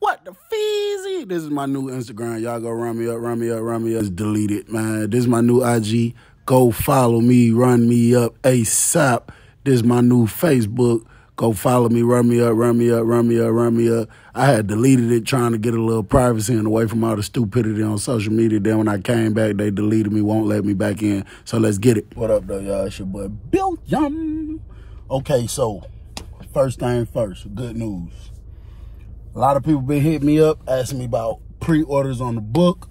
What the feezy? This is my new Instagram. Y'all go run me up, run me up, run me up. Just delete it, man. This is my new IG. Go follow me, run me up ASAP. This is my new Facebook. Go follow me, run me up, run me up, run me up, run me up. I had deleted it trying to get a little privacy and away from all the stupidity on social media. Then when I came back, they deleted me, won't let me back in. So let's get it. What up, though, y'all? It's your boy, Billiam. Okay, so first thing first, good news. A lot of people been hitting me up, asking me about pre-orders on the book.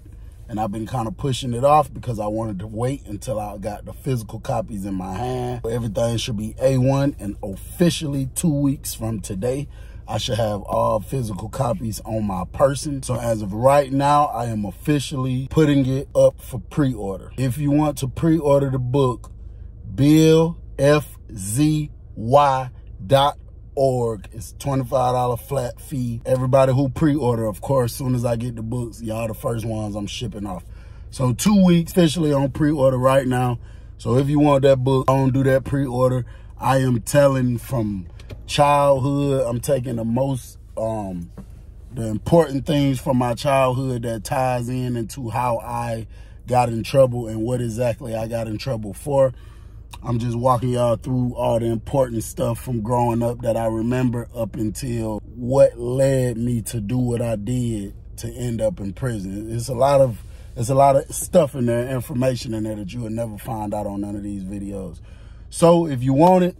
And I've been kind of pushing it off because I wanted to wait until I got the physical copies in my hand. Everything should be A1, and officially 2 weeks from today, I should have all physical copies on my person. So as of right now, I am officially putting it up for pre-order. If you want to pre-order the book, BillFZY.org. It's $25 flat fee. Everybody who pre-order, of course, as soon as I get the books, y'all the first ones I'm shipping off. So 2 weeks officially on pre-order right now. So if you want that book, don't do that pre-order. I am telling from childhood. I'm taking the most, the important things from my childhood that ties into how I got in trouble and what exactly I got in trouble for. I'm just walking y'all through all the important stuff from growing up that I remember up until what led me to do what I did to end up in prison. It's a lot of stuff in there, information in there that you would never find out on none of these videos. So if you want it,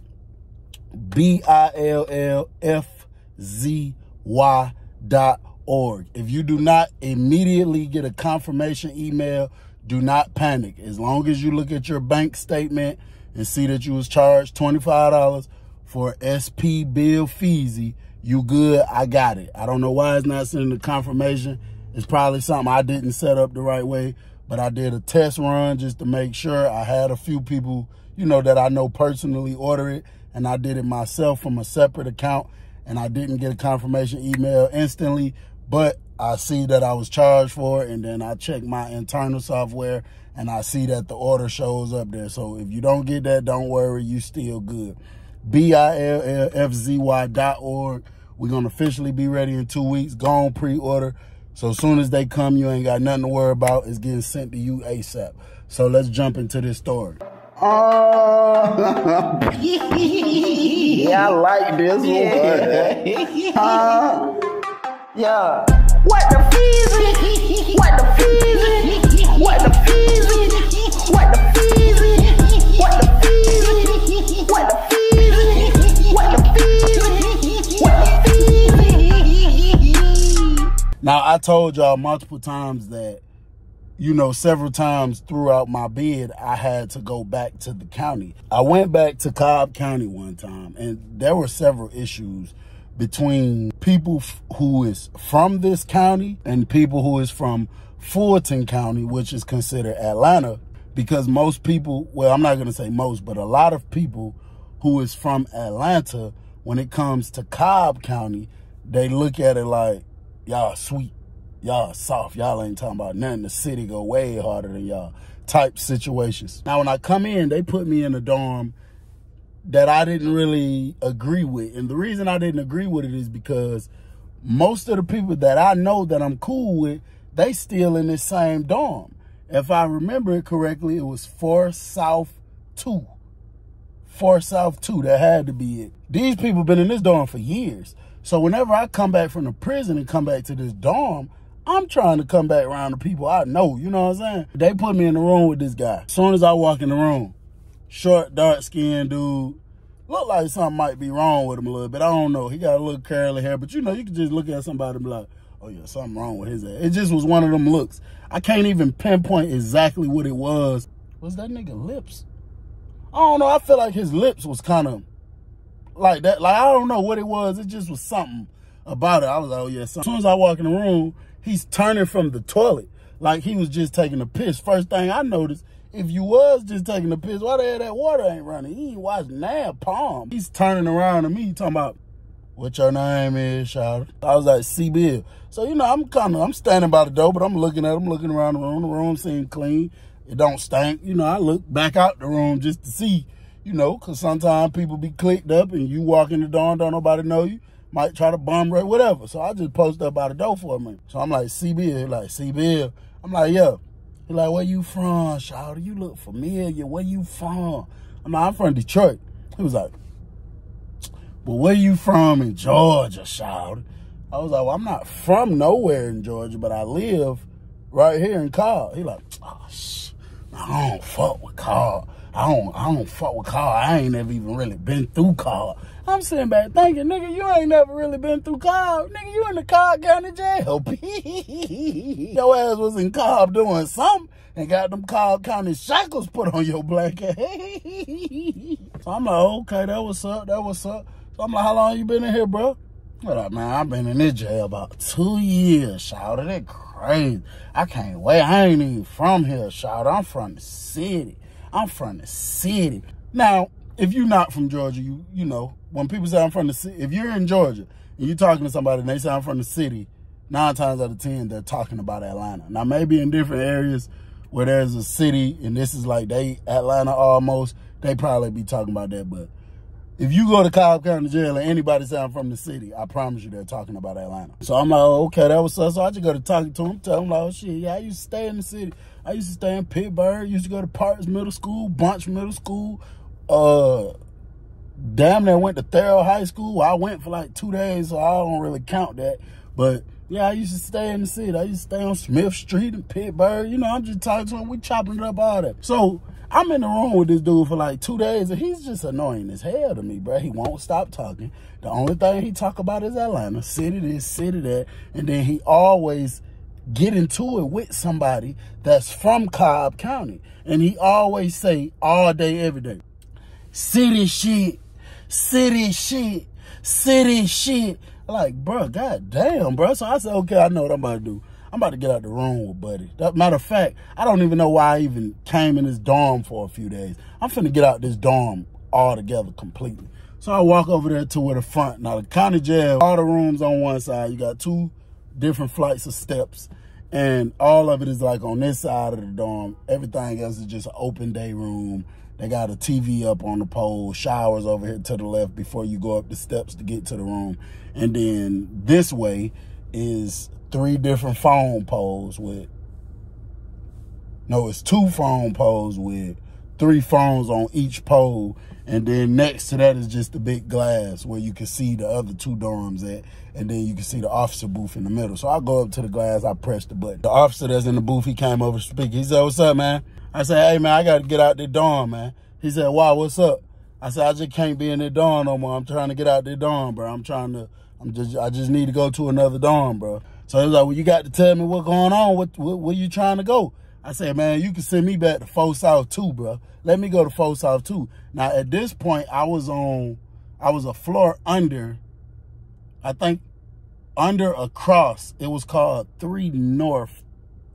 BillFZY.org. If you do not immediately get a confirmation email, do not panic. As long as you look at your bank statement and see that you was charged $25 for SP Bill Feezy, you good, I got it. I don't know why it's not sending the confirmation. It's probably something I didn't set up the right way, but I did a test run just to make sure. I had a few people, you know, that I know personally order it, and I did it myself from a separate account, and I didn't get a confirmation email instantly, but I see that I was charged for it, and then I check my internal software, and I see that the order shows up there. So if you don't get that, don't worry, you still good. BillFZY.org. We're going to officially be ready in 2 weeks. Go on pre-order. So as soon as they come, you ain't got nothing to worry about. It's getting sent to you ASAP. So let's jump into this story. Yeah, I like this one. Yeah. What the feezy? What the feezy? What the feezy? What the feezy? What the feezy? What the feezy? What the feezy? What the feezy? Now, I told y'all multiple times that, you know, several times throughout my bid, I had to go back to the county. I went back to Cobb County one time, and there were several issues between people who is from this county and people who is from Fulton County, which is considered Atlanta, because most people, well, I'm not going to say most, but a lot of people who is from Atlanta, when it comes to Cobb County, they look at it like, y'all sweet, y'all soft, y'all ain't talking about nothing. The city go way harder than y'all type situations. Now, when I come in, they put me in a dorm that I didn't really agree with. And the reason I didn't agree with it is because most of the people that I know that I'm cool with, they still in this same dorm. If I remember it correctly, it was 4 South 2. 4 South 2, that had to be it. These people been in this dorm for years. So whenever I come back from the prison and come back to this dorm, I'm trying to come back around the people I know, you know what I'm saying? They put me in the room with this guy. As soon as I walk in the room, short, dark-skinned dude. Look like something might be wrong with him a little bit. I don't know. He got a little curly hair. But, you know, you can just look at somebody and be like, oh, yeah, something wrong with his ass. It just was one of them looks. I can't even pinpoint exactly what it was. Was that nigga lips? I don't know. I feel like his lips was kind of like that. Like, I don't know what it was. It just was something about it. I was like, oh, yeah. As soon as I walk in the room, he's turning from the toilet like he was just taking a piss. First thing I noticed, if you was just taking a piss, why the hell that water ain't running? He ain't washing that palm. He's turning around to me talking about, what your name is, shout. I was like, C. Bill. So, you know, I'm standing by the door, but I'm looking at him, looking around the room. The room seemed clean. It don't stink. You know, I look back out the room just to see, you know, because sometimes people be clicked up and you walk in the door and don't nobody know you. might try to bum raid, whatever. So I just posted up by the door for a minute. So I'm like, C-Bill. He like, C-Bill. I'm like, yeah. He like, where you from, shawty? You look familiar. Where you from? I'm like, I'm from Detroit. He was like, but where you from in Georgia, shawty? I was like, well, I'm not from nowhere in Georgia, but I live right here in Cobb. He like, oh, shit, I don't fuck with Cobb. I don't fuck with Cobb. I ain't never even really been through Cobb. I'm sitting back thinking, nigga, you ain't never really been through Cobb. Nigga, you in the Cobb County Jail. Your ass was in Cobb doing something and got them Cobb County shackles put on your black ass. So I'm like, okay, that what's up, that what's up. So I'm like, how long you been in here, bro? I'm like, man, I've been in this jail about 2 years, shawty. That crazy. I can't wait. I ain't even from here, shawty. I'm from the city. I'm from the city. Now, if you're not from Georgia, you know, when people say I'm from the city, if you're in Georgia and you're talking to somebody and they say I'm from the city, 9 times out of 10, they're talking about Atlanta. Now, maybe in different areas where there's a city and this is like Atlanta almost, they probably be talking about that. But if you go to Cobb County Jail and anybody say I'm from the city, I promise you they're talking about Atlanta. So I'm like, oh, okay, that was so. So I just go to talking to him, tell him like, oh, shit, yeah, I used to stay in the city. I used to stay in Pittsburgh, used to go to Parks Middle School, Bunch Middle School, damn near went to Thurl High School. I went for like 2 days, so I don't really count that. But yeah, I used to stay in the city. I used to stay on Smith Street in Pittsburgh. You know, I'm just talking to him. We chopping it up, all that. So I'm in the room with this dude for like 2 days, and he's just annoying as hell to me, bro. He won't stop talking. The only thing he talk about is Atlanta, city this, city that, and then he always get into it with somebody that's from Cobb County, and he always say all day, every day, city shit, city shit, city shit. Like, bro, goddamn, bro. So I said, okay, I know what I'm about to do. I'm about to get out the room with Buddy. Matter of fact, I don't even know why I even came in this dorm for a few days. I'm finna get out this dorm altogether completely. So I walk over there to where the front. Now, the county jail, all the rooms on one side. You got 2 different flights of steps. And all of it is like on this side of the dorm. Everything else is just an open day room. They got a TV up on the pole, showers over here to the left before you go up the steps to get to the room. And then this way is 3 different phone poles with, no, it's 2 phone poles with 3 phones on each pole. And then next to that is just the big glass where you can see the other 2 dorms at. And then you can see the officer booth in the middle. So I go up to the glass, I press the button. The officer that's in the booth, he came over to speak. He said, what's up, man? I said, hey, man, I got to get out the dorm, man. He said, wow, what's up? I said, I just can't be in the dorm no more. I'm trying to get out the dorm, bro. I just need to go to another dorm, bro. So he was like, well, you got to tell me what's going on. Where you trying to go? I said, man, you can send me back to 4 South 2, bro. Let me go to 4 South 2. Now, at this point, I was a floor under, I think, under a cross. It was called 3 North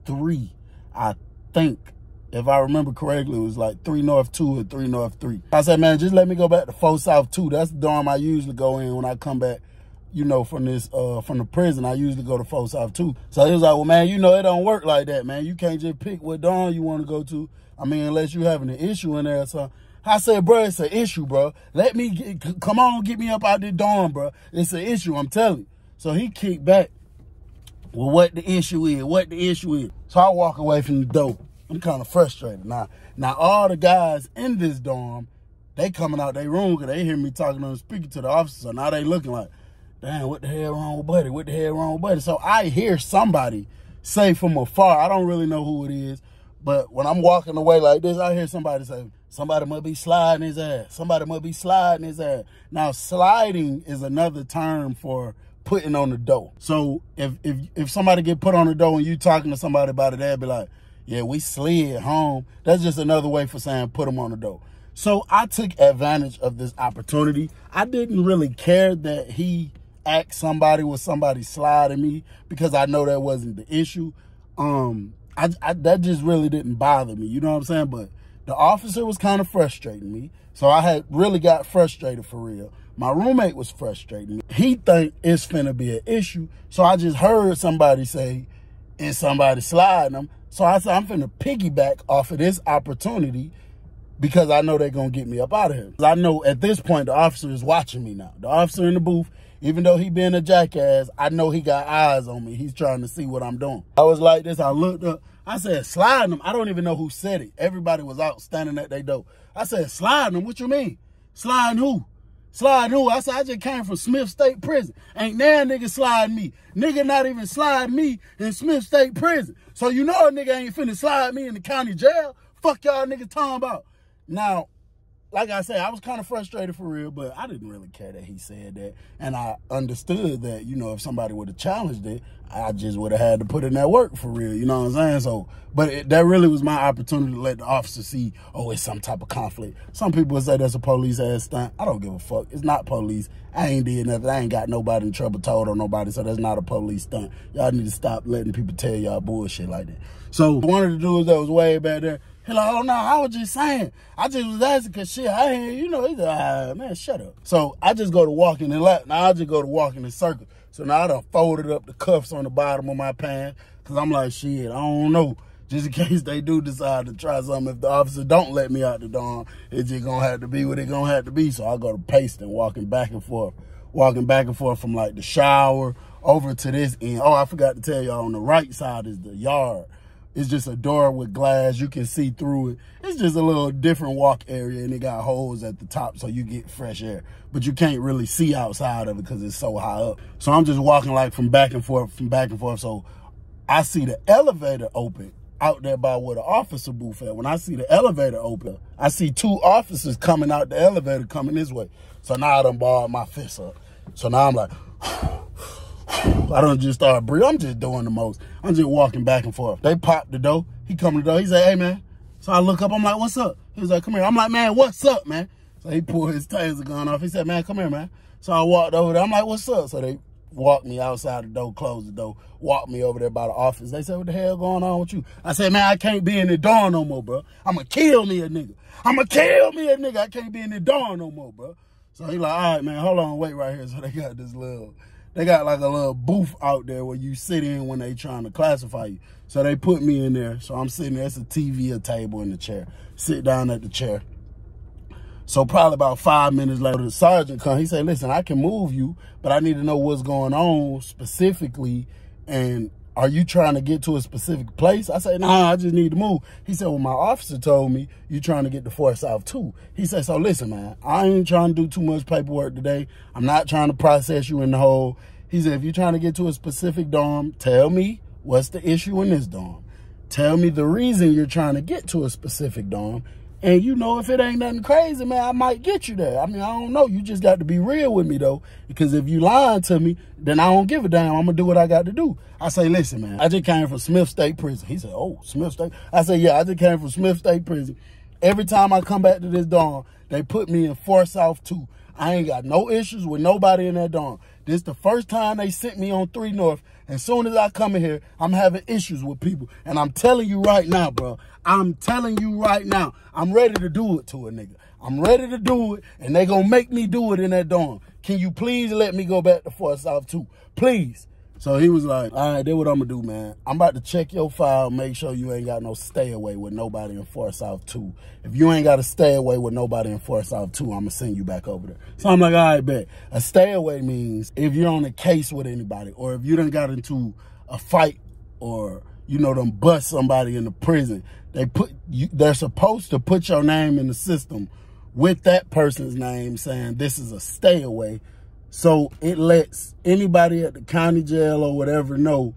3, I think. If I remember correctly, it was like 3 North 2 or 3 North 3. I said, man, just let me go back to 4 South 2. That's the dorm I usually go in when I come back, you know, from the prison. I usually go to 4 South 2. So he was like, well, man, you know, it don't work like that, man. You can't just pick what dorm you want to go to. I mean, unless you're having an issue in there or something. I said, bro, it's an issue, bro. Come on, get me up out the dorm, bro. It's an issue, I'm telling you. So he kicked back. Well, what the issue is. So I walk away from the door. I'm kind of frustrated. Now all the guys in this dorm, they coming out their room because they hear me talking on the speaker to the officer. So now they looking like, damn, what the hell wrong with Buddy? What the hell wrong with Buddy? So I hear somebody say from afar, I don't really know who it is, but when I'm walking away like this, I hear somebody say, somebody must be sliding his ass. Somebody must be sliding his ass. Now, sliding is another term for putting on the door. So if somebody get put on the door and you talking to somebody about it, they'll be like, yeah, we slid home. That's just another way for saying put them on the door. So I took advantage of this opportunity. I didn't really care that he asked somebody was somebody sliding me because I know that wasn't the issue. That just really didn't bother me. You know what I'm saying? But the officer was kind of frustrating me. So I had really got frustrated for real. My roommate was frustrating me. He think it's finna be an issue. So I just heard somebody say, is somebody sliding them? So I said, I'm finna piggyback off of this opportunity because I know they're gonna get me up out of here. I know at this point, the officer is watching me now. The officer in the booth, Even though he being a jackass, I know he got eyes on me. He's trying to see what I'm doing. I was like this. I looked up. I said, sliding them. I don't even know who said it. Everybody was out standing at their door. I said, sliding them? What you mean? Sliding who? Sliding who? I said, I just came from Smith State Prison. Ain't now nigga sliding me. Nigga not even slide me in Smith State Prison. So you know a nigga ain't finna slide me in the county jail. Fuck y'all niggas talking about. Now, like I said, I was kind of frustrated for real, but I didn't really care that he said that. And I understood that, you know, if somebody would have challenged it, I just would have had to put in that work for real, you know what I'm saying? So, but that really was my opportunity to let the officer see, oh, it's some type of conflict. Some people would say that's a police ass stunt. I don't give a fuck. It's not police. I ain't did nothing. I ain't got nobody in trouble told on nobody, so that's not a police stunt. Y'all need to stop letting people tell y'all bullshit like that. So one of the dudes that was way back there, he like, oh no, I was just saying. I just was asking because shit, I ain't, you know, he's like, man, shut up. So I just go to walking in lap. Now I just go to walking in circle. So now I done folded up the cuffs on the bottom of my pants because I'm like, shit, I don't know. Just in case they do decide to try something. If the officer don't let me out the dorm, it's just gonna have to be what it gonna have to be. So I go to pasting, walking back and forth from like the shower over to this end. Oh, I forgot to tell y'all, on the right side is the yard. It's just a door with glass. You can see through it. It's just a little different walk area, and it got holes at the top so you get fresh air. But you can't really see outside of it because it's so high up. So I'm just walking like from back and forth. So I see the elevator open out there by where the officer booth at. When I see the elevator open, I see two officers coming out the elevator coming this way. So now I done barred my fist up. So now I'm like, I don't just start breathing. I'm just doing the most. I'm just walking back and forth. They popped the door. He come to the door. He said, hey, man. So I look up. I'm like, what's up? He was like, come here. I'm like, man, what's up, man? So he pulled his taser gun off. He said, man, come here, man. So I walked over there. I'm like, what's up? So they walked me outside the door, closed the door, walked me over there by the office. They said, what the hell going on with you? I said, man, I can't be in the door no more, bro. I'm going to kill me a nigga. I can't be in the door no more, bro. So he like, all right, man, hold on, wait right here. So they got this little... They got like a little booth out there where you sit in when they trying to classify you. So they put me in there. So I'm sitting there. It's a TV, a table, and a chair. Sit down at the chair. So probably about 5 minutes later, the sergeant come. He said, listen, I can move you, but I need to know what's going on specifically. And are you trying to get to a specific place? I said, nah, I just need to move. He said, well, my officer told me you trying to get to Fort South too. He said, so listen, man, I ain't trying to do too much paperwork today. I'm not trying to process you in the hole. He said, if you're trying to get to a specific dorm, tell me what's the issue in this dorm. Tell me the reason you're trying to get to a specific dorm. And you know, if it ain't nothing crazy, man, I might get you there. I mean, I don't know. You just got to be real with me, though. Because if you lying to me, then I don't give a damn. I'm going to do what I got to do. I say, listen, man, I just came from Smith State Prison. He said, oh, Smith State? I said, yeah, I just came from Smith State Prison. Every time I come back to this dorm, they put me in Fort South 2. I ain't got no issues with nobody in that dorm. This the first time they sent me on 3 North. And soon as I come in here, I'm having issues with people. And I'm telling you right now, bro. I'm telling you right now. I'm ready to do it to a nigga. I'm ready to do it. And they gonna make me do it in that dorm. Can you please let me go back to Fort South 2? Please. So he was like, all right, that's what I'm going to do, man. I'm about to check your file, make sure you ain't got no stay away with nobody in Fort South 2. If you ain't got a stay away with nobody in Fort South 2, I'm going to send you back over there. So I'm like, all right, bet. A stay away means if you're on a case with anybody, or if you done got into a fight, or, you know, done bust somebody in the prison, they're supposed to put your name in the system with that person's name saying this is a stay away. So it lets anybody at the county jail or whatever know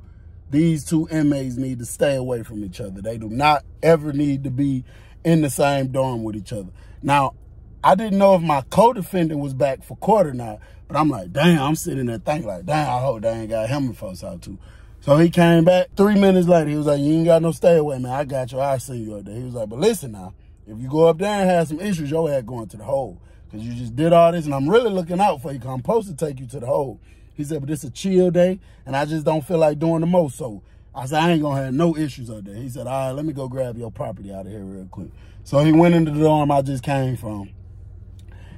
these two inmates need to stay away from each other. They do not ever need to be in the same dorm with each other. Now, I didn't know if my co-defendant was back for court or not, but I'm like, damn, I'm sitting there thinking like, damn, I hope they ain't got him in Fort South too. So he came back 3 minutes later. He was like, you ain't got no stay away, man. I got you. I'll see you up there. He was like, but listen now, if you go up there and have some issues, your ass going to the hole. Because you just did all this, and I'm really looking out for you because I'm supposed to take you to the hole. He said, but it's a chill day, and I just don't feel like doing the most. So I said, I ain't going to have no issues up there. He said, all right, let me go grab your property out of here real quick. So he went into the dorm I just came from.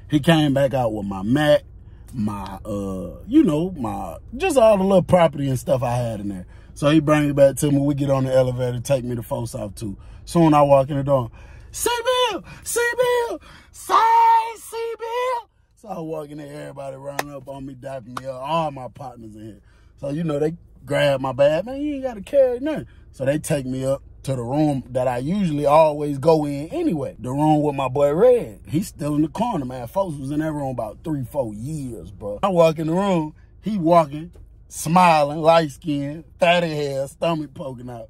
He came back out with my mat, my, you know, just all the little property and stuff I had in there. So he bring it back to me. We get on the elevator, take me to Fort South 2. Soon I walk in the dorm. C-Bill! C-Bill! Say C-Bill! So I walk in there, everybody running up on me, dapping me up, all my partners in here. So, you know, they grab my bag. Man, you ain't got to carry nothing. So they take me up to the room that I usually always go in anyway. The room with my boy Red. He's still in the corner, man. Folks was in that room about 3-4 years, bro. I walk in the room, he walking, smiling, light skin, fatty hair, stomach poking out,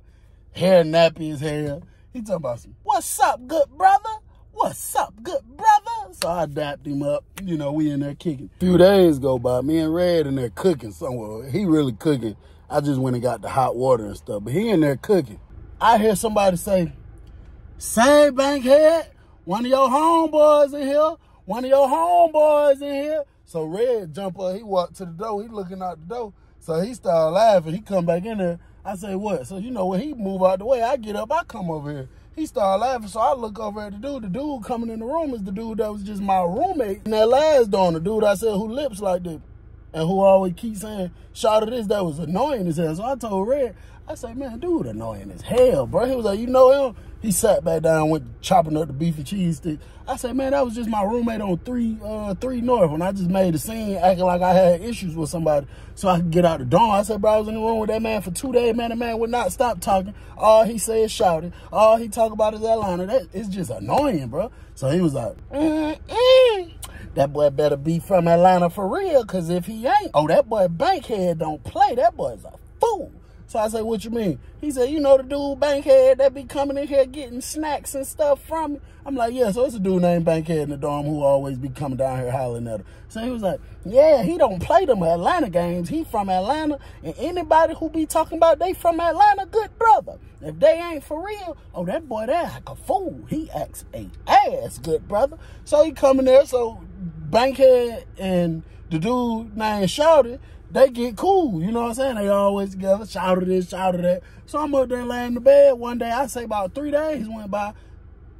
hair nappy as hell. He talking about some, what's up, good brother? What's up, good brother? So I dapped him up. You know, we in there kicking. A few days go by, me and Red in there cooking somewhere. He really cooking. I just went and got the hot water and stuff, but he in there cooking. I hear somebody say, say, Bankhead, one of your homeboys in here. One of your homeboys in here. So Red jump up, he walked to the door. He looking out the door. So he started laughing. He come back in there. I say, what? So, you know, when he move out the way, I get up, I come over here. He started laughing, so I look over at the dude. The dude coming in the room is the dude that was just my roommate in that last dorm. The dude I said who lips like this and who always keep saying, shout at this, that was annoying as hell. So I told Red, I said, man, dude annoying as hell, bro. He was like, you know him? He sat back down, went chopping up the beef and cheese stick. I said, man, that was just my roommate on 3 North when I just made a scene acting like I had issues with somebody so I could get out the dorm. I said, bro, I was in the room with that man for 2 days, man. The man would not stop talking. All he said is shouting. All he talk about is Atlanta. It's just annoying, bro. So he was like, that boy better be from Atlanta for real, because if he ain't, oh, that boy Bankhead don't play. That boy's a fool. So I said, what you mean? He said, you know the dude Bankhead that be coming in here getting snacks and stuff from me? I'm like, yeah, so it's a dude named Bankhead in the dorm who always be coming down here hollering at her. So he was like, yeah, he don't play them Atlanta games. He from Atlanta, and anybody who be talking about they from Atlanta, good brother. If they ain't for real, oh, that boy there like a fool. He acts a ass, good brother. So he coming there, so Bankhead and the dude named Shouted, they get cool, you know what I'm saying? They always together, shouted this, shouted that. So I'm up there laying in the bed one day. I say about 3 days went by.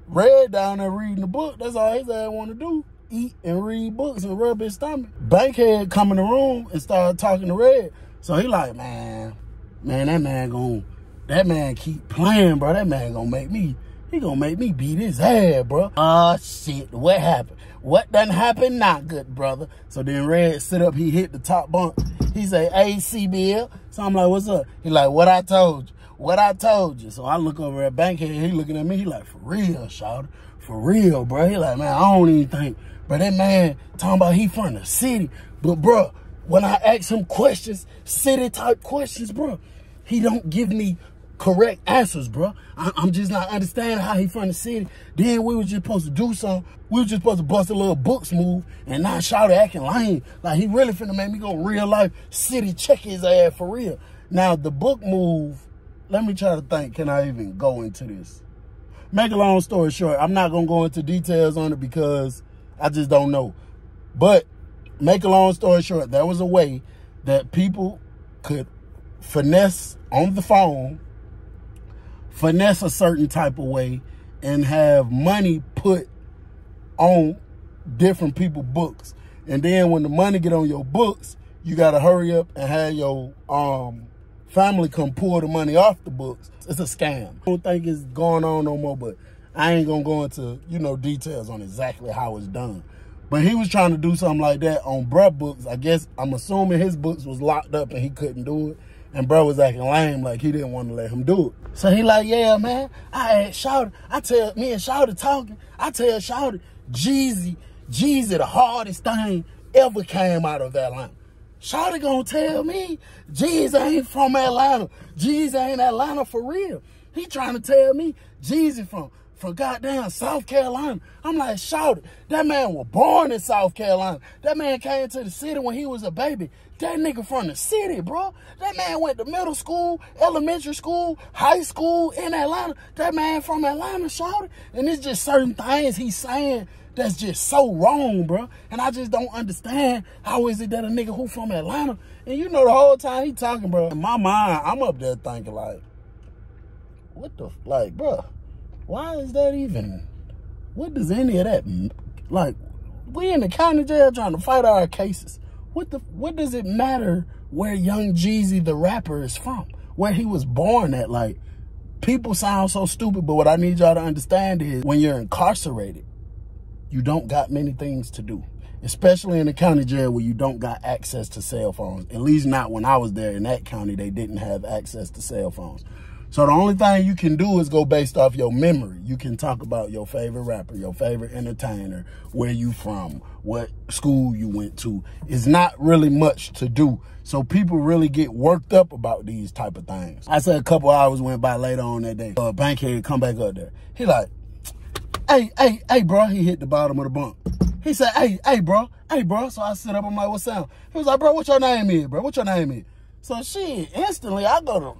Red down there reading the book. That's all his ass want to do. Eat and read books and rub his stomach. Bankhead come in the room and start talking to Red. So he like, man, that man keep playing, bro. That man gonna make me, he gonna make me beat his ass, bro. Oh, shit, what happened? What done happened now, good brother? So then Red sit up, he hit the top bunk. He say, hey, C-Bill. So I'm like, what's up? He like, what I told you? What I told you? So I look over at Bankhead, he looking at me, he like, for real, Shawty? For real, bro. He like, man, I don't even think, bro, that man talking about he from the city. But, bro, when I ask him questions, city-type questions, bro, he don't give me correct answers, bro. I'm just not understanding how he from the city. Then we was just supposed to do something. We was just supposed to bust a little books move and not shout acting lame. Like he really finna make me go real life city check his ass for real. Now the book move, let me try to think, can I even go into this? Make a long story short, I'm not gonna go into details on it because I just don't know. But make a long story short, there was a way that people could finesse on the phone, finesse a certain type of way, and have money put on different people's books. And then when the money get on your books, you got to hurry up and have your family come pull the money off the books. It's a scam. I don't think it's going on no more, but I ain't going to go into, you know, details on exactly how it's done. But he was trying to do something like that on bruh books. I guess, I'm assuming his books was locked up and he couldn't do it. And bro was acting lame, like he didn't want to let him do it. So he like, yeah, man, I had Shouted. Me and Shouted talking. I tell Shouted, Jeezy, the hardest thing ever came out of Atlanta. Shouted gonna tell me Jeezy ain't from Atlanta. Jeezy ain't Atlanta for real. He trying to tell me Jeezy from goddamn South Carolina. I'm like, Shouted, that man was born in South Carolina. That man came to the city when he was a baby. That nigga from the city, bro. That man went to middle school, elementary school, high school in Atlanta. That man from Atlanta, Shouted. And it's just certain things he's saying that's just so wrong, bro. And I just don't understand how is it that a nigga who from Atlanta, and you know the whole time he talking, bro, in my mind, I'm up there thinking like, what the, like, bro, why is that even, what does any of that, like, we in the county jail trying to fight our cases. What does it matter where Young Jeezy the rapper is from? Where he was born at? Like, people sound so stupid, but what I need y'all to understand is when you're incarcerated, you don't got many things to do. especially in the county jail where you don't got access to cell phones. At least not when I was there in that county, they didn't have access to cell phones. So the only thing you can do is go based off your memory. You can talk about your favorite rapper, your favorite entertainer, where you from, what school you went to. It's not really much to do. So people really get worked up about these type of things. I said a couple hours went by later on that day. Bankhead come back up there. He like, hey, bro. He hit the bottom of the bunk. He said, hey, bro. So I sit up, I'm like, what's up? He was like, bro, what your name is, bro? What your name is? So shit, instantly I go to,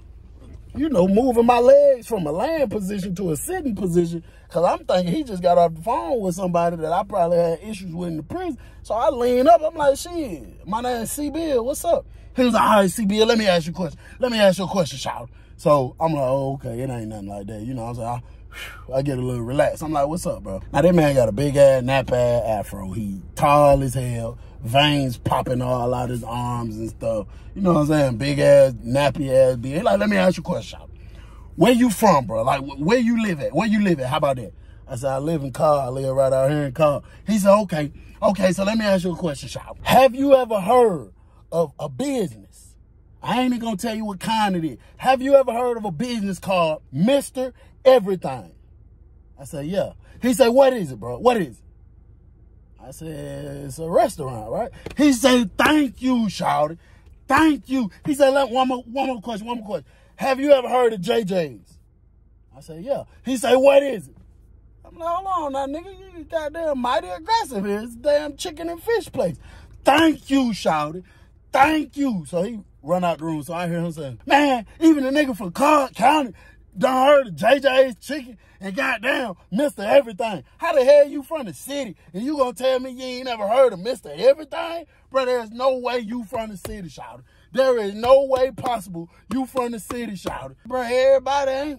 moving my legs from a laying position to a sitting position, because I'm thinking he just got off the phone with somebody that I probably had issues with in the prison. So I lean up, I'm like, shit, my name is C-Bill, what's up? He was like, all right, C-Bill, let me ask you a question. Let me ask you a question, shout. So I'm like, oh, okay, it ain't nothing like that. I was like, I get a little relaxed. I'm like, what's up, bro? Now, that man got a big-ass, nap-ass afro. He tall as hell, veins popping all out his arms and stuff. You know what I'm saying? Big-ass, nappy-ass beard. He like, let me ask you a question, shout. Where you from, bro? Like, where you live at? Where you live at? How about that? I said, I live in Cobb. I live right out here in Cobb. He said, okay, so let me ask you a question, shout. Have you ever heard of a business? I ain't even gonna tell you what kind it is. Have you ever heard of a business called Mr. Everything? I said, yeah. He said, what is it, bro? What is it? I said, it's a restaurant, right? He said, thank you, shawty. Thank you. He said, one more question. Have you ever heard of JJ's? I said, yeah. He said, what is it? I'm like, hold on now, nigga. You goddamn mighty aggressive here. It's a damn chicken and fish place. Thank you, shawty. Thank you. So he run out the room. So I hear him saying, man, even a nigga from Cobb County done heard of JJ's chicken and goddamn Mr. Everything. How the hell you from the city and you gonna tell me you ain't never heard of Mr. Everything? Bro, there's no way you from the city, shawty. There is no way possible you from the city, shawty. Bro, everybody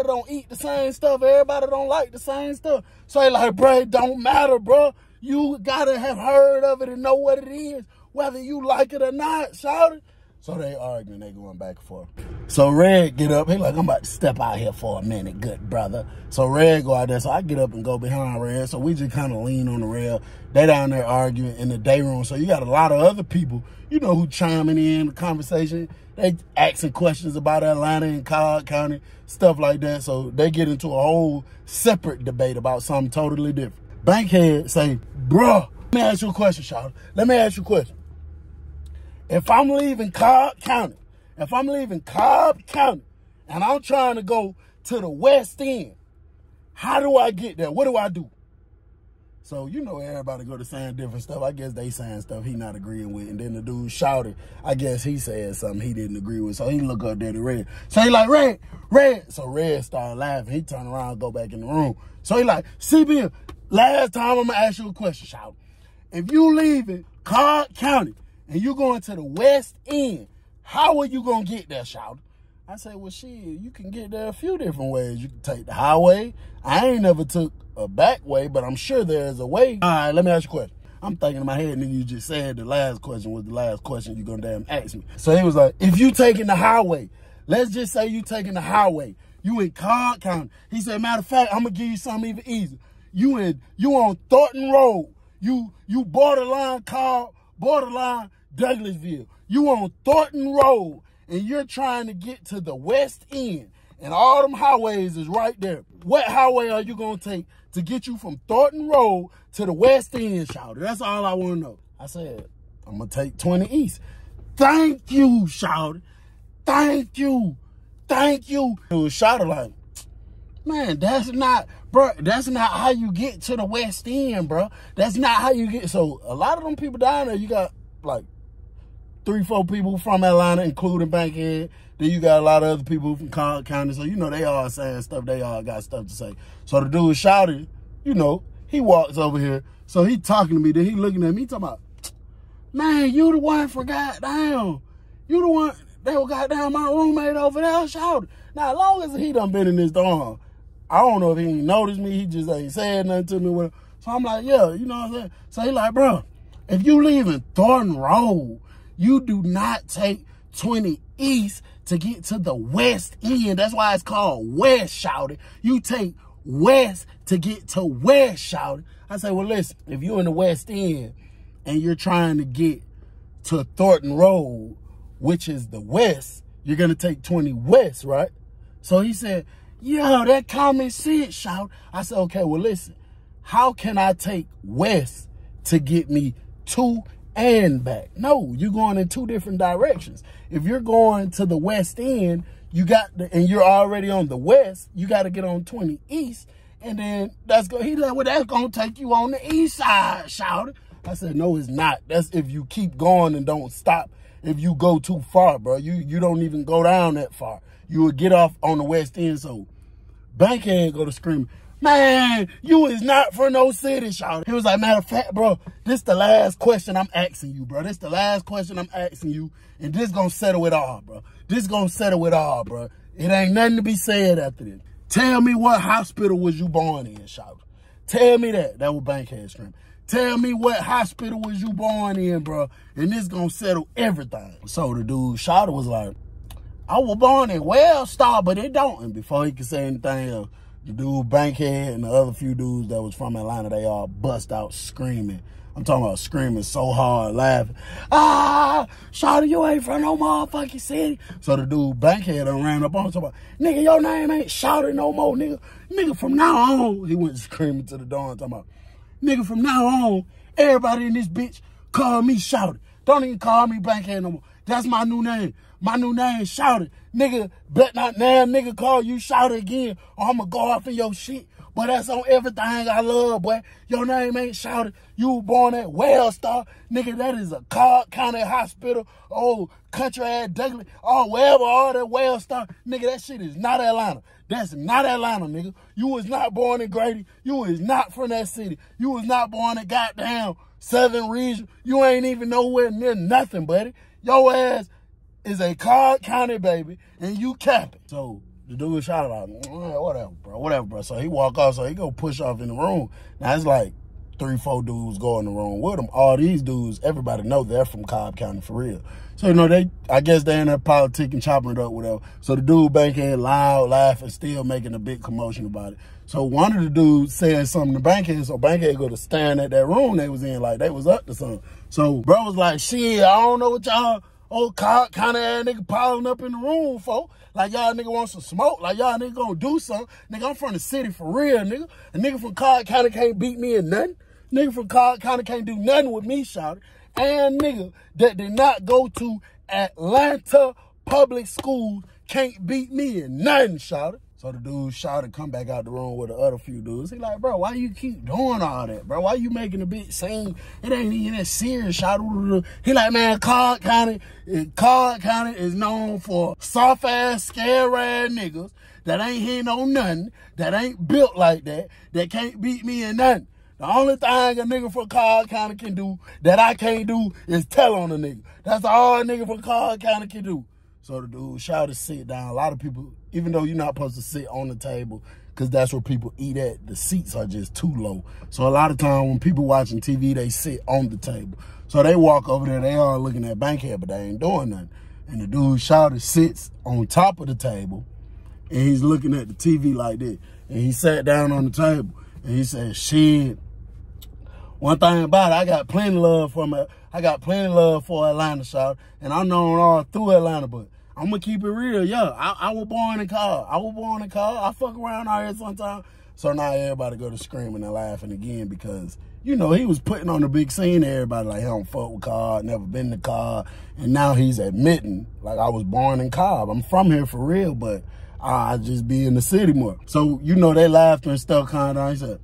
don't eat the same stuff. Everybody don't like the same stuff. So he like, bro, it don't matter, bro. You gotta have heard of it and know what it is, whether you like it or not, shawty. So they arguing, they going back and forth. So Red get up, he like, I'm about to step out here for a minute, good brother. So Red go out there, so I get up and go behind Red. So we just kind of lean on the rail. They down there arguing in the day room. So you got a lot of other people, who chiming in the conversation. They asking questions about Atlanta and Cobb County, stuff like that. So they get into a whole separate debate about something totally different. Bankhead say, bro, let me ask you a question, Charlotte. Let me ask you a question. If I'm leaving Cobb County, and I'm trying to go to the West End, how do I get there? What do I do? So, everybody go to saying different stuff. I guess they saying stuff he not agreeing with. And then the dude shouted. I guess he said something he didn't agree with. So he look up there to Red. So he like, Red. So Red started laughing. He turned around and go back in the room. So he like, CB, last time I'm going to ask you a question, shout. If you leaving Cobb County and you going to the West End, how are you going to get there, shout? I said, well, shit, you can get there a few different ways. You can take the highway. I ain't never took a back way, but I'm sure there's a way. All right, let me ask you a question. I'm thinking in my head, nigga, you just said the last question was the last question you gonna damn ask me. So he was like, if you taking the highway, let's just say you taking the highway, you in Cobb County. He said, matter of fact, I'm gonna give you something even easier. You on Thornton Road. You borderline Cobb, borderline Douglasville. You on Thornton Road, and you're trying to get to the West End, and all them highways is right there. What highway are you going to take to get you from Thornton Road to the West End, shouter? That's all I want to know. I said, I'm going to take 20 East. Thank you, shouter. Thank you. It was shouter like, man, that's not how you get to the West End, bro. That's not how you get. So a lot of them people down there, you got like 3-4 people from Atlanta, including Bankhead. Then you got a lot of other people from Cobb County. So, they all saying stuff. They all got stuff to say. So the dude shouted, he walks over here. So he talking to me. Then he looking at me talking about, man, you the one for goddamn. You the one that was goddamn my roommate over there shouted. Now, as long as he done been in this dorm, I don't know if he ain't noticed me. He just ain't said nothing to me. So I'm like, yeah, you know what I'm saying? So he like, bro, if you leaving Thornton Road, you do not take 20 East to get to the West End. That's why it's called West, shouted. You take west to get to west, shouted. I said, well, listen, if you're in the West End and you're trying to get to Thornton Road, which is the west, you're going to take 20 west, right? So he said, yo, that common sense, shout. I said, okay, well, listen, how can I take west to get me to and back? No, you're going in two different directions. If you're going to the West End, and you're already on the west, you got to get on 20 East, and then he's like, well, that's going to take you on the east side, shouted. I said, no, it's not. That's if you keep going and don't stop. If you go too far, bro, you don't even go down that far. You will get off on the West End. So Bankhead go to screaming, man, you is not for no city, shouted. He was like, matter of fact, bro, this the last question I'm asking you, bro. This the last question I'm asking you, and this gonna settle it all, bro. This gonna settle it all, bro. It ain't nothing to be said after this. Tell me what hospital was you born in, shouted. Tell me that. That was Bankhead screaming. Tell me what hospital was you born in, bro, and this gonna settle everything. So the dude, shouted, was like, I was born in Wellstar, but it don't. And before he could say anything else, the dude, Bankhead, and the other few dudes that was from Atlanta, they all bust out screaming. I'm talking about screaming so hard, laughing. Ah, shawty, you ain't from no motherfucking city. So the dude, Bankhead, done ran up on him, talking about, nigga, your name ain't Shawty no more, nigga. Nigga, from now on, he went screaming to the door and talking about, nigga, from now on, everybody in this bitch call me Shawty. Don't even call me Bankhead no more. That's my new name. My new name is Shawty. Nigga, bet not now nigga call you Shawty again, or I'ma go off in your shit. But that's on everything I love, boy. Your name ain't Shawty. You were born at Wellstar. Nigga, that is a Cobb County hospital. Oh, country ass Douglas. Oh, wherever, all that Wellstar. Nigga, that shit is not Atlanta. That's not Atlanta, nigga. You was not born in Grady. You was not from that city. You was not born in goddamn Southern Region. You ain't even nowhere near nothing, buddy. Your ass is a Cobb County baby, and you capping. So the dude shot like, whatever, bro. So he walk off, so he go push off in the room. Now it's like 3-4 dudes go in the room with him. All these dudes, everybody know they're from Cobb County for real. So, you know, I guess they in there politicking, chopping it up, whatever. So the dude Bankhead loud, laughing, still making a big commotion about it. So one of the dudes said something to Bankhead, so Bankhead go to stand at that room they was in, like they was up to something. So bro was like, shit, I don't know what y'all old Cobb County ass nigga piling up in the room for. Like y'all nigga want some smoke, like y'all nigga gonna do something. Nigga, I'm from the city for real, nigga. A nigga from Cobb County can't beat me in nothing. Nigga from Cobb County can't do nothing with me, shouted. And nigga that did not go to Atlanta public schools can't beat me in nothing, shouted. So the dude shouted, come back out the room with the other few dudes. He like, bro, why you keep doing all that, bro? Why you making a big scene? It ain't even that serious, shouted. He like, man, Cobb County is known for soft-ass, scare-ass niggas that ain't hitting on nothing, that ain't built like that can't beat me in nothing. The only thing a nigga from Cobb County can do that I can't do is tell on a nigga. That's all a nigga from Cobb County can do. So the dude shouted, sit down. A lot of people, even though you're not supposed to sit on the table, because that's where people eat at, the seats are just too low. So a lot of times when people watching TV, they sit on the table. So they walk over there, they are looking at Bankhead, but they ain't doing nothing. And the dude shouted, sits on top of the table, and he's looking at the TV like this. And he sat down on the table, and he said, shit, one thing about it, I got plenty of love for Atlanta, shout, and I'm known all through Atlanta, but I'm gonna keep it real, yeah. I was born in Cobb. I fuck around out here sometimes. So now everybody go to screaming and laughing again because, you know, he was putting on a big scene to everybody, like he don't fuck with Cobb, never been to Cobb, and now he's admitting, like, I was born in Cobb. I'm from here for real, but I just be in the city more. So, you know, they laughed and stuff kind of. He said,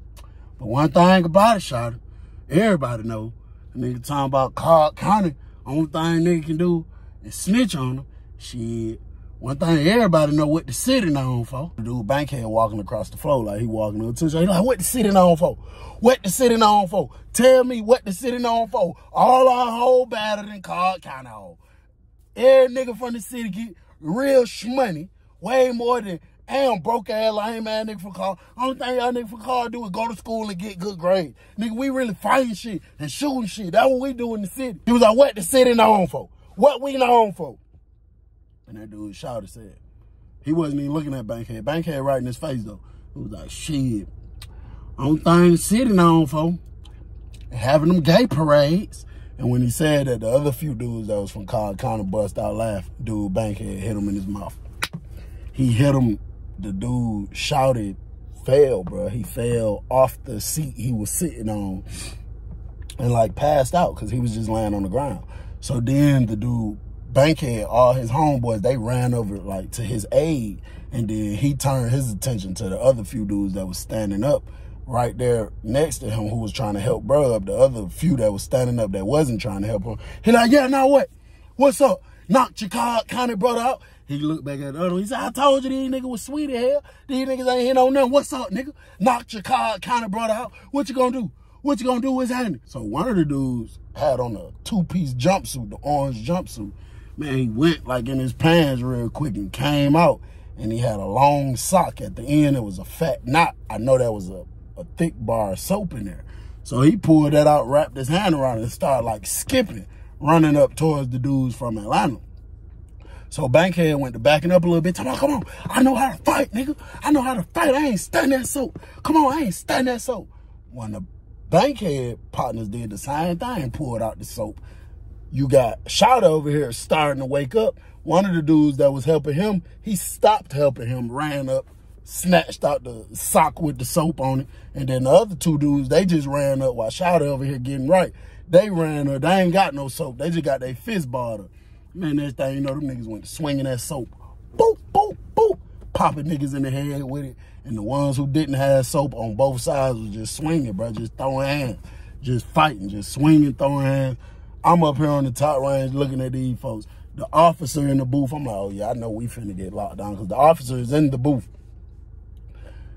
but one thing about it, shawty, everybody know, a nigga talking about Cobb County, only thing nigga can do is snitch on them. Shit, one thing everybody know what the city known for. The dude Bankhead walking across the floor like he walking up to the, he like, what the city known for? What the city known for? Tell me what the city known for. All our whole better than Cobb County hole. Every nigga from the city get real shmoney, way more than broke ass, lame ass nigga from Cobb. Only thing y'all nigga from Cobb do is go to school and get good grades. Nigga, we really fighting shit and shooting shit. That's what we do in the city. He was like, what the city known for? What we known for? And that dude shouted, said, he wasn't even looking at Bankhead. Bankhead right in his face, though. It was like, shit, only thing sitting on, folks, having them gay parades. And when he said that, the other few dudes that was from Cobb County bust out laughing. Dude, Bankhead, hit him in his mouth. He hit him, the dude shouted, fell, bro. He fell off the seat he was sitting on and like passed out because he was just laying on the ground. So then the dude, Bankhead, all his homeboys, they ran over like to his aid, and then he turned his attention to the other few dudes that was standing up right there next to him who was trying to help bro up. The other few that was standing up that wasn't trying to help him. He like, yeah, now what? What's up? Knocked your Cobb County brother out. He looked back at the other one. He said, I told you these niggas was sweet as hell. These niggas ain't hit on nothing. What's up, nigga? Knocked your Cobb County brother out. What you gonna do? What you gonna do with his hand? So one of the dudes had on a two-piece jumpsuit, the orange jumpsuit. Man, he went like in his pants real quick and came out, and he had a long sock at the end. It was a fat knot. I know that was a thick bar of soap in there. So he pulled that out, wrapped his hand around it, and started like skipping, running up towards the dudes from Atlanta. So Bankhead went to backing up a little bit. Come on, I know how to fight, nigga. I know how to fight. I ain't studying that soap. Come on, I ain't studying that soap. When the Bankhead partners did the same thing, pulled out the soap. You got Shouter over here starting to wake up. One of the dudes that was helping him, he stopped helping him, ran up, snatched out the sock with the soap on it. And then the other two dudes, they just ran up while Shouter over here getting right. They ran up. They ain't got no soap. They just got their fist barred up. Man, next thing you know, them niggas went swinging that soap. Boop, boop, boop. Popping niggas in the head with it. And the ones who didn't have soap on both sides was just swinging, bro. Just throwing hands. Just fighting. Just swinging, throwing hands. I'm up here on the top range looking at these folks. The officer in the booth, I'm like, oh yeah, I know we finna get locked down because the officer is in the booth.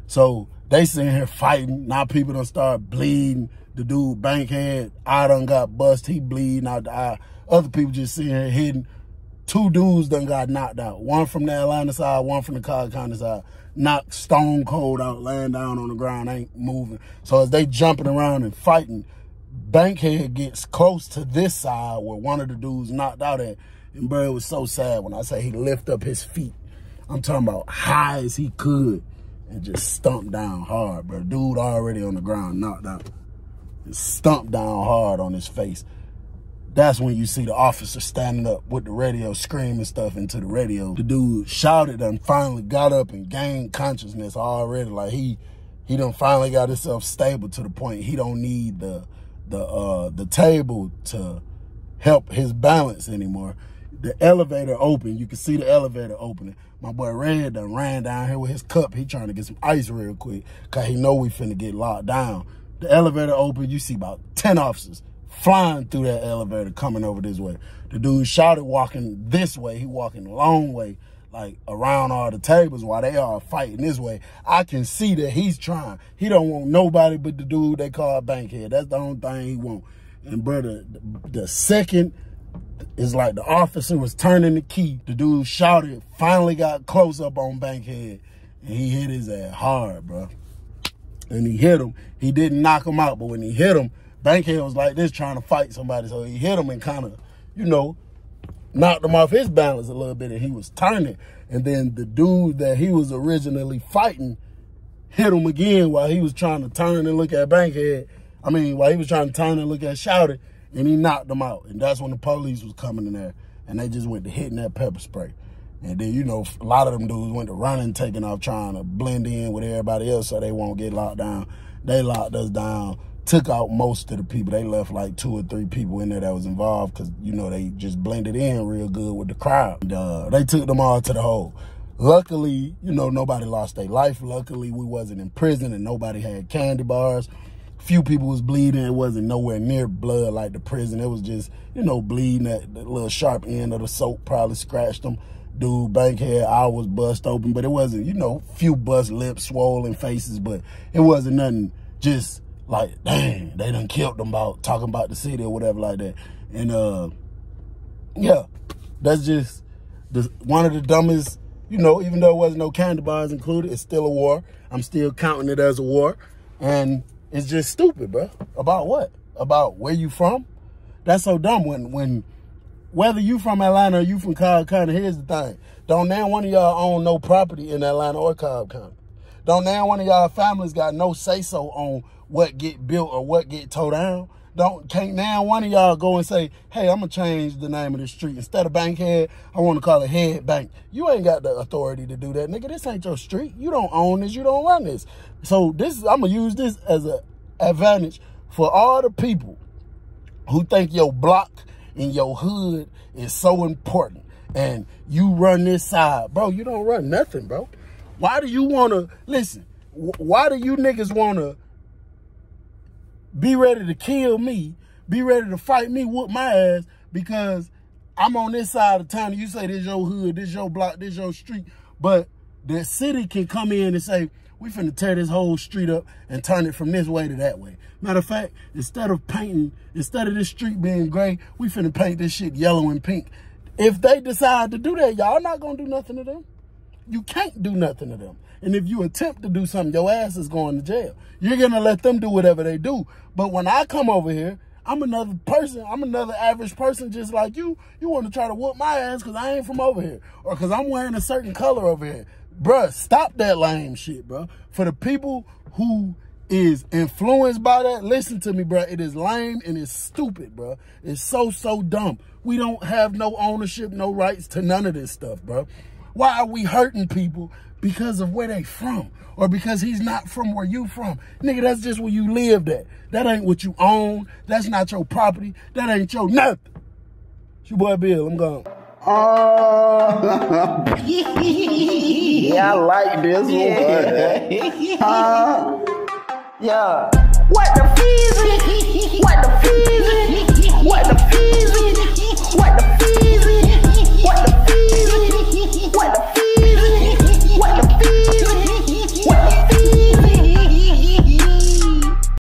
So they sitting here fighting. Now people done start bleeding. The dude, Bankhead, eye done got bust. He bleeding out the eye. Other people just sitting here hidden. Two dudes done got knocked out. One from the Atlanta side, one from the Cobb County side. Knocked stone cold out, laying down on the ground, ain't moving. So as they jumping around and fighting, Bankhead gets close to this side where one of the dudes knocked out at. And bro, it was so sad when I say he lift up his feet. I'm talking about high as he could and just stumped down hard, bro. Dude already on the ground, knocked out. And stumped down hard on his face. That's when you see the officer standing up with the radio, screaming stuff into the radio. The dude shouted and finally got up and gained consciousness already. Like he done finally got himself stable to the point he don't need the table to help his balance anymore. The elevator open. You can see the elevator opening. My boy Red done ran down here with his cup. He trying to get some ice real quick because he know we finna get locked down. The elevator open. You see about 10 officers flying through that elevator coming over this way. The dude shouted walking this way. He walking a long way, like around all the tables while they are fighting this way. I can see that he's trying. He don't want nobody but the dude they call Bankhead. That's the only thing he want. And brother, the second is like the officer was turning the key. The dude shouted, finally got close up on Bankhead, and he hit his ass hard, bro. And he hit him. He didn't knock him out, but when he hit him, Bankhead was like this trying to fight somebody. So he hit him and kind of, you know, knocked him off his balance a little bit, and he was turning. And then the dude that he was originally fighting hit him again while he was trying to turn and look at Bankhead. I mean, while he was trying to turn and look at Shouter, and he knocked him out. And that's when the police was coming in there, and they just went to hitting that pepper spray. And then, you know, a lot of them dudes went to running, taking off, trying to blend in with everybody else so they won't get locked down. They locked us down, took out most of the people. They left like 2 or 3 people in there that was involved because, you know, they just blended in real good with the crowd. And, they took them all to the hole. Luckily, you know, nobody lost their life. Luckily, we wasn't in prison and nobody had candy bars. Few people was bleeding. It wasn't nowhere near blood like the prison. It was just, you know, bleeding at the little sharp end of the soap probably scratched them. Dude, Bankhead, eye was bust open, but it wasn't, you know, few bust lips, swollen faces, but it wasn't nothing just like, dang, they done killed them about talking about the city or whatever like that. And, yeah, that's just one of the dumbest, you know, even though it wasn't no candy bars included, it's still a war. I'm still counting it as a war. And it's just stupid, bro. About what? About where you from? That's so dumb when whether you from Atlanta or you from Cobb County, here's the thing. Don't now one of y'all own no property in Atlanta or Cobb County. Don't now one of y'all families got no say-so on what get built or what get tore down? Can't now one of y'all go and say, hey, I'm going to change the name of the street. Instead of Bankhead, I want to call it Head Bank. You ain't got the authority to do that, nigga. This ain't your street. You don't own this. You don't run this. So I'm going to use this as an advantage for all the people who think your block and your hood is so important and you run this side. Bro, you don't run nothing, bro. Why do you want to, listen, why do you niggas want to be ready to kill me, be ready to fight me, whoop my ass, because I'm on this side of town and you say this your hood, this your block, this your street, but the city can come in and say, we finna tear this whole street up and turn it from this way to that way. Matter of fact, instead of this street being gray, we finna paint this shit yellow and pink. If they decide to do that, y'all not gonna do nothing to them. You can't do nothing to them. And if you attempt to do something, your ass is going to jail. You're gonna let them do whatever they do. But when I come over here, I'm another person. I'm another average person just like you. You want to try to whoop my ass because I ain't from over here. Or because I'm wearing a certain color over here. Bruh, stop that lame shit, bro. For the people who is influenced by that, listen to me, bruh. It is lame and it's stupid, bruh. It's so dumb. We don't have no ownership, no rights to none of this stuff, bruh. Why are we hurting people? Because of where they from. Or because he's not from where you from. Nigga, that's just where you lived at. That ain't what you own. That's not your property. That ain't your nothing. It's your boy Bill. I'm gone. Yeah, I like this one. Yeah. What the fees? What the